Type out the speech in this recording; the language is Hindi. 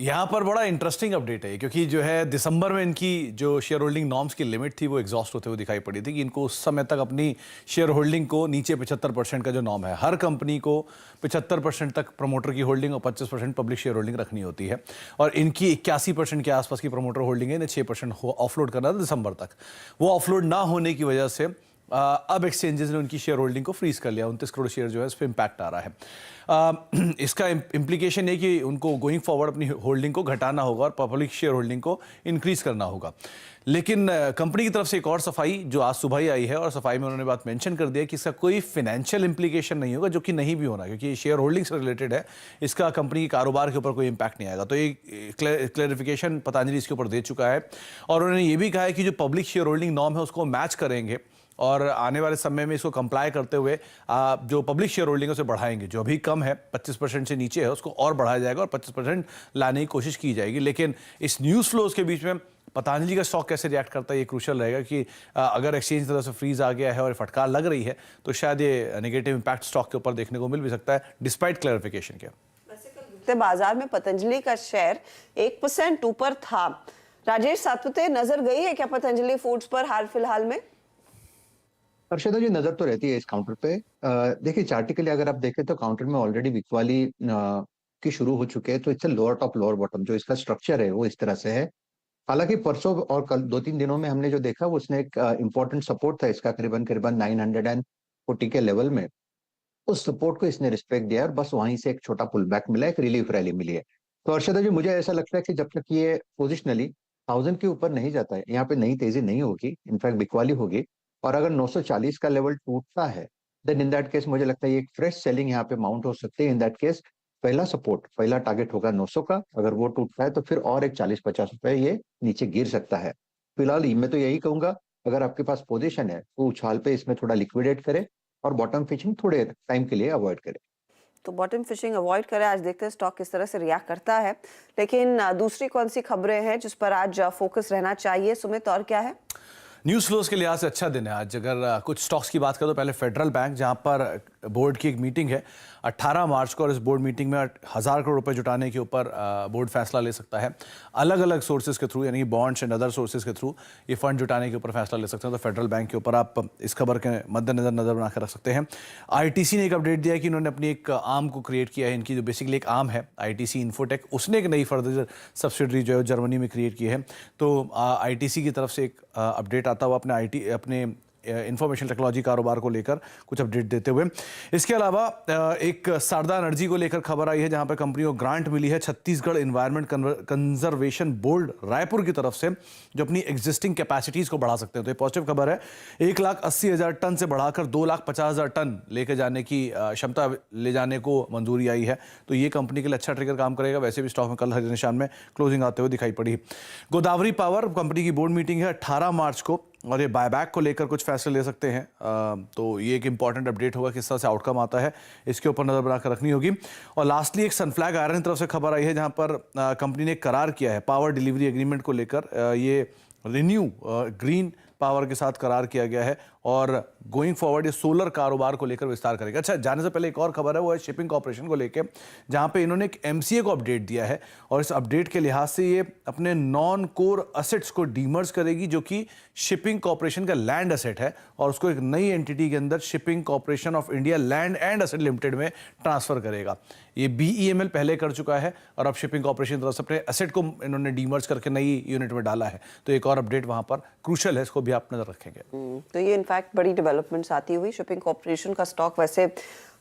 यहाँ पर बड़ा इंटरेस्टिंग अपडेट है क्योंकि जो है दिसंबर में इनकी जो शेयर होल्डिंग नॉर्म्स की लिमिट थी वो एग्जॉस्ट होते हुए दिखाई पड़ी थी कि इनको उस समय तक अपनी शेयर होल्डिंग को नीचे 75% का जो नॉर्म है, हर कंपनी को 75% तक प्रमोटर की होल्डिंग और 25% पब्लिक शेयर होल्डिंग रखनी होती है। और इनकी 81% के आसपास की प्रमोटर होल्डिंग है, इन्हें 6% ऑफलोड करना था दिसंबर तक। वो ऑफलोड ना होने की वजह से अब एक्सचेंजेस ने उनकी शेयर होल्डिंग को फ्रीज कर लिया। 29 करोड़ शेयर जो है इस पर इंपैक्ट आ रहा है। इसका इम्प्लीकेशन है कि उनको गोइंग फॉरवर्ड अपनी होल्डिंग को घटाना होगा और पब्लिक शेयर होल्डिंग को इंक्रीज करना होगा। लेकिन कंपनी की तरफ से एक और सफाई जो आज सुबह ही आई है, और सफाई में उन्होंने बात मेंशन कर दिया कि इसका कोई फाइनेंशियल इंप्लीकेशन नहीं होगा, जो कि नहीं भी होना, क्योंकि शेयर होल्डिंग से रिलेटेड है। इसका कंपनी के कारोबार के ऊपर कोई इंपैक्ट नहीं आएगा। तो ये क्लैरिफिकेशन पतंजलि इसके ऊपर दे चुका है। और उन्होंने ये भी कहा है कि जो पब्लिक शेयर होल्डिंग नॉर्म है उसको मैच करेंगे और आने वाले समय में इसको कंप्लाई करते हुए जो पब्लिक शेयर होल्डिंग है उसे बढ़ाएंगे। जो अभी कम है, 25% से नीचे है, उसको और बढ़ाया जाएगा और 25% लाने की कोशिश की जाएगी। लेकिन इस न्यूज़ फ्लोज के बीच में पतंजलि का स्टॉक कैसे रिएक्ट करता है ये क्रूशल रहेगा कि अगर एक्सचेंज तरह से फ्रीज आ गया है और फटकार लग रही है तो शायद ये नेगेटिव इंपैक्ट स्टॉक के ऊपर देखने को मिल भी सकता है डिस्पाइट क्लैरिफिकेशन के। बाजार में पतंजलि का शेयर 1% ऊपर था। राजेश सातपुते, नजर गई है क्या पतंजलि फूड्स पर हाल फिलहाल में? अर्षदा जी, नजर तो रहती है इस काउंटर पे। देखिए, चार्टिकली अगर आप देखें तो काउंटर में ऑलरेडी बिकवाली की शुरू हो चुके हैं। तो इससे लोअर टॉप लोअर बॉटम जो इसका स्ट्रक्चर है वो इस तरह से है। हालांकि परसों और कल 2-3 दिनों में हमने जो देखा वो उसने एक इंपॉर्टेंट सपोर्ट था इसका करीबन करीबन 940 के लेवल में। उस सपोर्ट को इसने रिस्पेक्ट दिया और बस वहीं से एक छोटा पुल बैक मिला, एक रिलीफ रैली मिली है। तो अर्षदा जी, मुझे ऐसा लगता है कि जब तक ये पोजिशनली 1000 के ऊपर नहीं जाता है, यहाँ पे नई तेजी नहीं होगी, इनफैक्ट बिकवाली होगी। और अगर 940 का लेवल टूटता है देन इन दैट केस मुझे लगता है एक फ्रेश सेलिंग यहाँ पे माउंट हो सकती है। इन दैट केस पहला सपोर्ट, पहला टारगेट होगा 900 का। अगर वो टूटता है तो फिर और एक 40-50 रुपए ये नीचे गिर सकता है। फिलहाल मैं तो यही कहूंगा, अगर आपके पास पोजीशन है तो उछाल पे इसमें थोड़ा लिक्विडेट करे और बॉटम फिशिंग थोड़े टाइम के लिए अवॉइड करे। तो बॉटम फिशिंग अवॉइड करें। आज देखते हैं स्टॉक किस तरह से रिएक्ट करता है। लेकिन दूसरी कौन सी खबरें हैं जिस पर आज फोकस रहना चाहिए सुमित, और क्या है? न्यूज़ फ्लोज के लिहाज से अच्छा दिन है आज। अगर कुछ स्टॉक्स की बात करें तो पहले फेडरल बैंक, जहां पर बोर्ड की एक मीटिंग है 18 मार्च को, और इस बोर्ड मीटिंग में 1000 करोड़ रुपए जुटाने के ऊपर बोर्ड फैसला ले सकता है। अलग अलग सोर्सेज के थ्रू, यानी बॉन्ड्स एंड अदर सोर्सेज के थ्रू ये फंड जुटाने के ऊपर फैसला ले सकते हैं। तो फेडरल बैंक के ऊपर आप इस खबर के मद्देनजर नजर बना कर रख सकते हैं। आईटीसी ने एक अपडेट दिया है कि इन्होंने अपनी एक आर्म को क्रिएट किया है। इनकी जो बेसिकली एक आर्म है आईटीसी इन्फोटेक, उसने एक नई फर्दर सब्सिडरी जो है जर्मनी में क्रिएट की है। तो आईटीसी की तरफ से एक अपडेट आता हुआ अपने इंफॉर्मेशन टेक्नोलॉजी कारोबार को लेकर कुछ अपडेट देते हुए। इसके अलावा एक शारदा एनर्जी को लेकर खबर आई है, जहां पर कंपनी को ग्रांट मिली है Chhattisgarh environment conservation board Raipur की तरफ से, जो अपनी एग्जिस्टिंग कैपेसिटीज को बढ़ा सकते हैं। तो ये पॉजिटिव खबर है। 1,80,000 टन से बढ़ाकर 2,50,000 टन लेके जाने की क्षमता ले जाने को मंजूरी आई है। तो ये कंपनी के लिए अच्छा ट्रिगर काम करेगा। वैसे भी स्टॉक में कल हरे निशान में क्लोजिंग आते हुए दिखाई पड़ी। गोदावरी पावर कंपनी की बोर्ड मीटिंग है 18 मार्च को, और ये बायबैक को लेकर कुछ फैसले ले सकते हैं। तो ये एक इंपॉर्टेंट अपडेट होगा, किस तरह से आउटकम आता है, इसके ऊपर नजर बनाकर रखनी होगी। और लास्टली एक सनफ्लैग आयरन की तरफ से खबर आई है, जहां पर कंपनी ने करार किया है पावर डिलीवरी एग्रीमेंट को लेकर। ये रिन्यू ग्रीन पावर के साथ करार किया गया है और गोइंग फॉरवर्ड ये सोलर कारोबार को लेकर विस्तार करेगा। अच्छा, जाने से पहले एक और खबर है, वो है शिपिंग कॉर्पोरेशन को लेकर, जहां पे इन्होंने एक एमसीए को अपडेट दिया है। और इस अपडेट के लिहाज से ये अपने नॉन कोर असेट्स को डीमर्ज करेगी, जो कि शिपिंग कॉर्पोरेशन का लैंड एसेट है, और उसको एक नई एंटिटी के अंदर shipping corporation of India land and asset limited में ट्रांसफर करेगा। ये बीईएमएल पहले कर चुका है और अब शिपिंग कॉर्पोरेशन की तरफ से अपने एसेट को इन्होंने डीमर्ज करके नई यूनिट में डाला है। तो एक और अपडेट वहां पर क्रूशल है, इसको भी आप नजर रखेंगे। तो ये इनफैक्ट बड़ी डेवलपमेंट्स आती हुई। शिपिंग कॉर्पोरेशन का स्टॉक वैसे